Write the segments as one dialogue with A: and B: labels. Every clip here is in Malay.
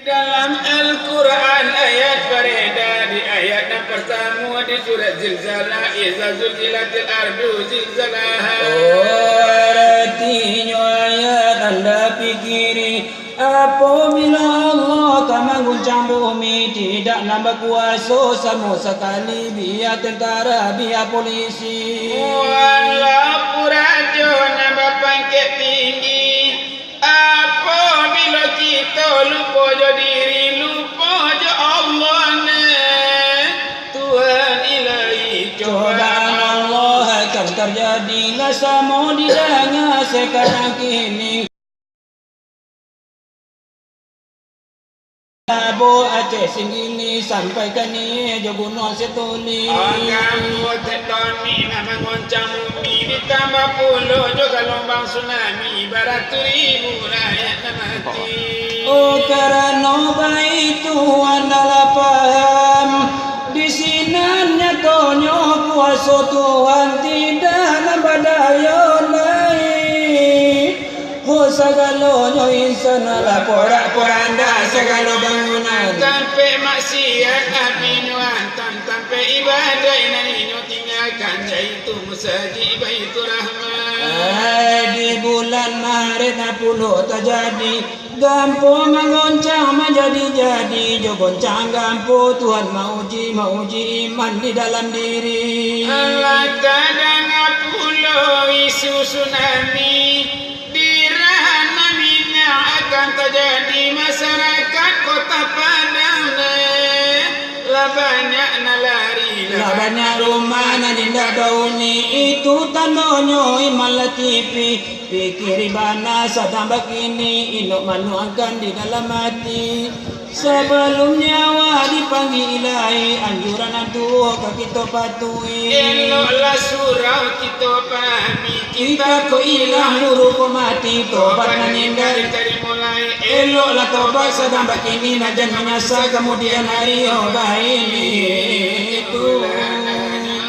A: Dalam Al-Quran ayat beredar di ayat yang pertama di surat Zilzalah, iza zulzilatil ardu zilzalaha.
B: Artinya ayat anda pikiri apabila Allah akan mengguncang bumi, tidaklah berkuasa sama sekali biar tentara biar polisi.
A: Walaupun raja nak berpangkat tinggi, apabila kita lupa je diri, lupa je Allah ni, Tuhan ilahi
B: Cobaan Allah akan terjadilah sama di dalam sekarang kini. Abu Aceh Singgili sampaikan ni je guna setuli.
A: Kamu tektonik nak mengoncang bumi, ditambah puluh juga gelombang tsunami, beratus-ribu rakyat nak mati.
B: Oh kerana baik Tuhan adalah paham, di sini nyatanya kuasa Tuhan tidak nampak daya lain. Oh segalanya insan adalah porak-poranda segala bangunan.
A: Sampai maksiat api nuantan, sampai ibadah ini tinggalkan, iaitu masjid Baitur Rahman.
B: Di bulan Maret 60 terjadi gampo mengoncang menjadi-jadi, jo goncang gampo Tuhan mauji iman di dalam diri.
A: Allah tadana pulau isu tsunami, dirahana minyak akan terjadi masyarakat kota Padang. Lah banyak nak lari,
B: Lah banyak rumah na dinda dauni, itu tandanya iman latifi. Pikir ibana sedang begini, inuk manuangkan di dalam hati. Sebelum nyawa dipanggil ilahi, anjuran antu ke kita patuhi.
A: eloklah surau kita pahami,
B: Kita ko ilang nuru ko mati, tobat na nyindari.
A: dari mulai
B: Eloklah tobat sedang begini, na jangan menyesal kemudian hari. Oh ini itu kemudian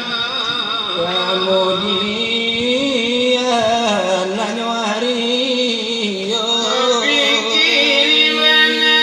B: lanyo hari.
A: fikir mana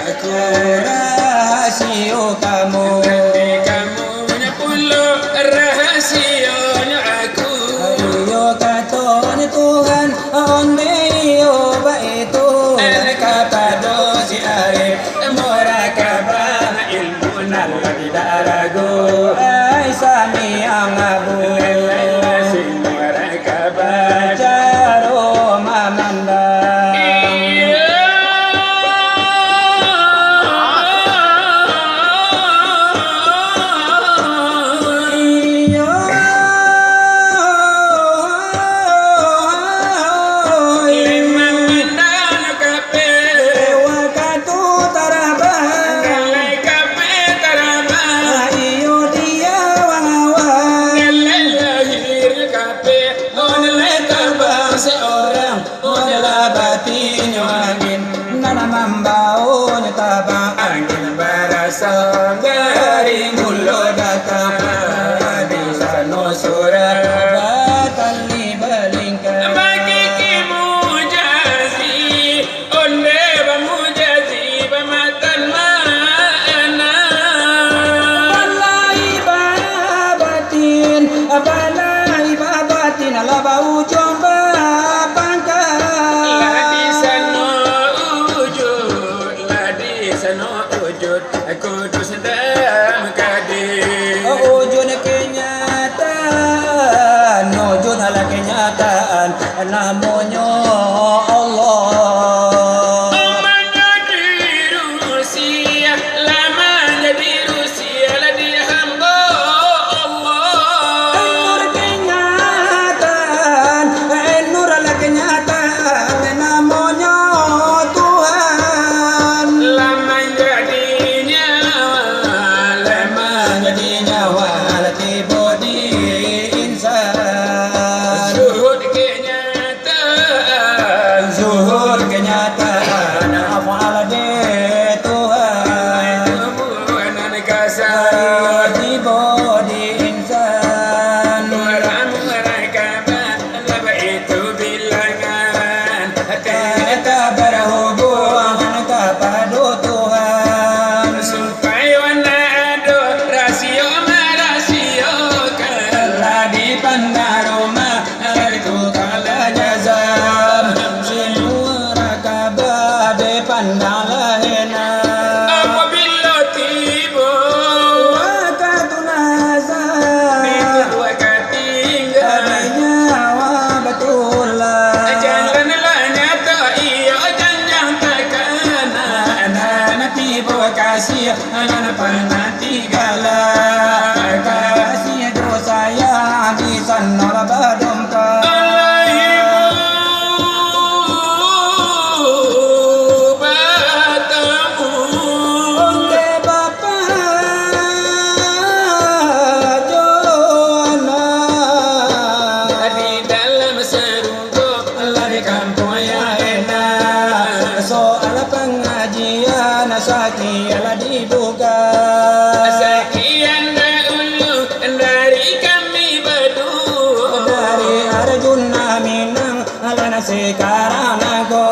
B: Aku rasio kamu,
A: kamu punya pulau rahasianya aku.
B: ayo katon Tuhan on meyo baitu kapado si arif murakabah ilmu nan tidak ragu ai sami angabu
A: Si murakabah
B: jaro mamanda. Dari mulut datang di sana surat batal ni belingkan.
A: bagi kimu jazi
B: telah dibuka.
A: Sekian dahulu dari kami berdua.
B: Dari Arjuna Minang alana sekarang aku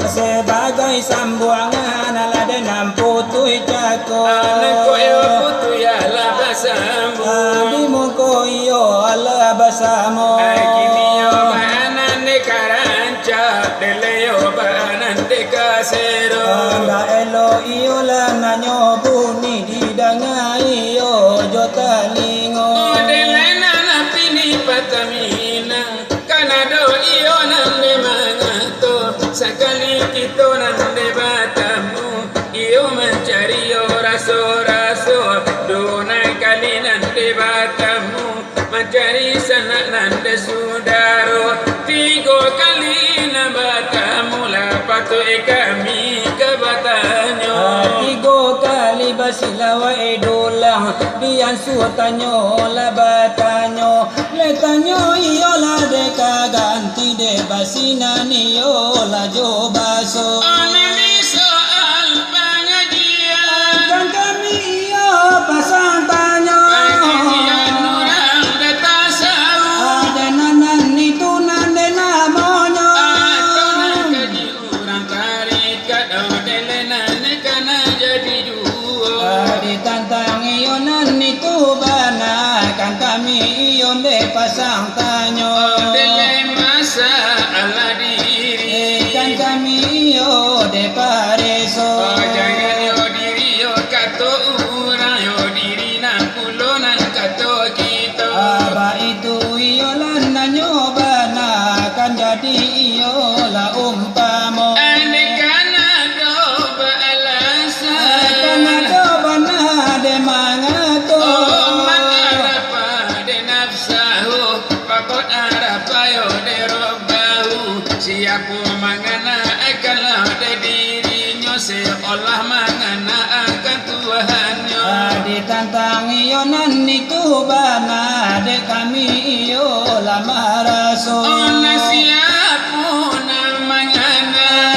B: sebagai sambuangan ala denam putui cako.
A: Anakku yo putu ya lah basamu.
B: Abimu ko iyo ala basamu.
A: Kini yo banan de karanca, dele yo banan de kasero.
B: Anda elo iyo la nanyo buni didangai yo jotalingo.
A: Dele nana pini patamina, kanado iyo nande mangato, sekali kita nande batamu, iyo mencari yo raso-raso, dona kali nande batamu, mencari sanak nande sudaro, 3 kali nabatamu lapatu kami ke batanyo.
B: 3 kali basilawa idolang bian suatanyo labatanyo letanyo iyola deka ganti de basina niyola jobaso.
A: Onemi soal pengajian,
B: Dan kami iyo pasang tanyo
A: pengajian orang detasawu.
B: ada nanan itu nande namonyo.
A: Atau kaji orang tarik kadau delenan kana jadi juo.
B: Ditantang iyonan itu bana kan kami iyon de pasang tanyo.
A: Dele masa ala diri.
B: Kan kami iyo de pareso.
A: Oh, jangan yo diri yo kato orang yo diri nan pulo nan kato kita.
B: Aba itu iyolan na nyobana kan jadi iyola umpamo.
A: Andai kana do baalasan.
B: Kana dobana de mangato.
A: Oh, man arapa de nafsahu, pakot arapa yo de robbahu. Siapa mangana akalah de dirinya, seolah mangana akan Tuhannya.
B: Ditantang iyonan itu bana de kami iyola maraso.
A: Ona siapa namanya?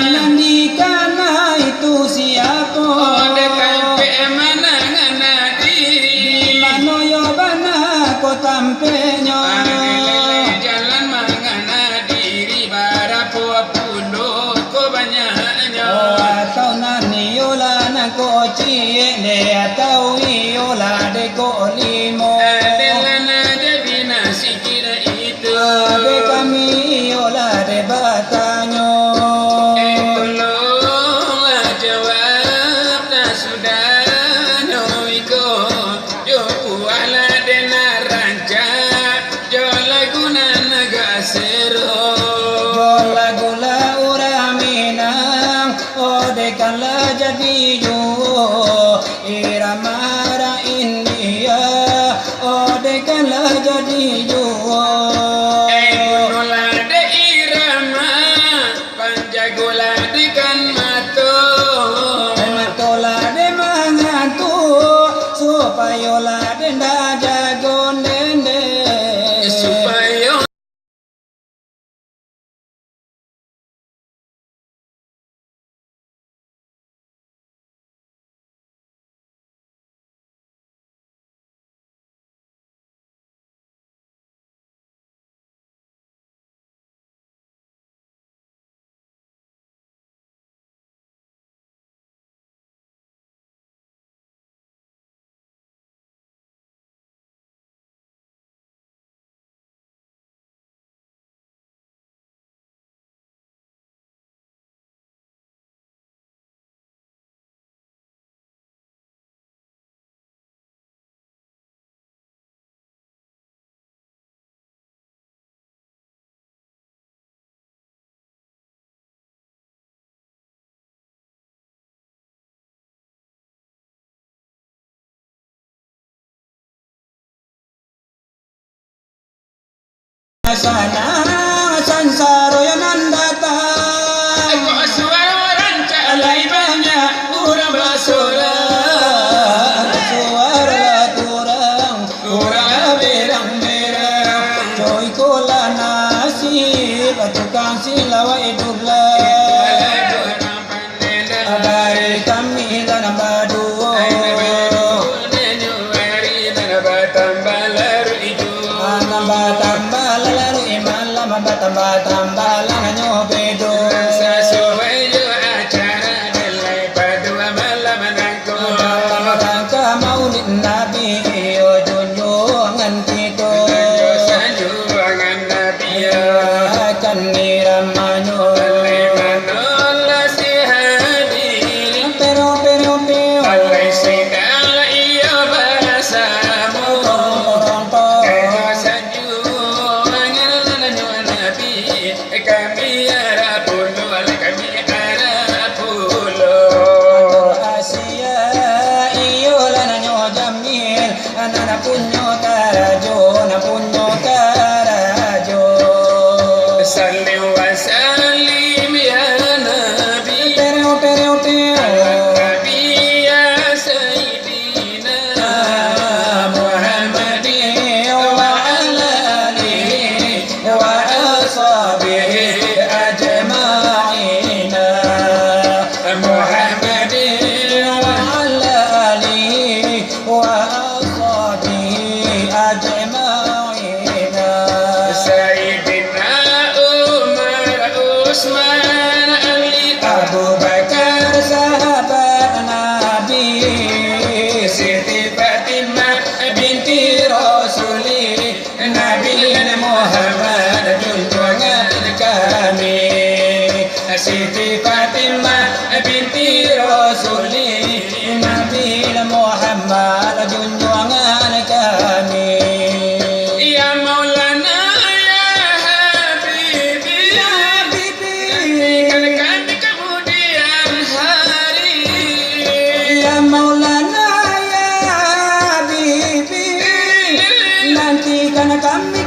B: Nandikana itu siapa?
A: Oh, dekat mana ngana diri.
B: Manoyo bana ko tampenyo.
A: Lele jalan mangana diri barapo pundo ko banyaknya.
B: Atau nani yola na ko ciele atau yola de ko limo.
A: Adelana jadi nasi kira itu.
B: De kami yola de batanyo.
A: Tolonglah jawab tak sudah nyoiko. Jo kuala dena ranca, jo laguna naga sero.
B: Gola gola ura minang odekala jadi juo iramara India odekala jadi juo.
A: Gunola de irama, panjagola de kan mato.
B: Matola de mangantu supayola de jago nende.
A: Supaya
B: Sana sansaro yanandata.
A: aku suara ranca alai banyak urang basura.
B: Suara turang
A: Urang
B: berang-berang. Joy kola nasi tukang silawa idula. Dari kami dan Siti Fatimah binti Rasulih Nabi Muhammad junjungan kami.
A: Ya Maulana ya Habibi,
B: Ya Habibi,
A: kan kami kemudian hari.
B: Ya Maulana ya Habibi, nantikan kami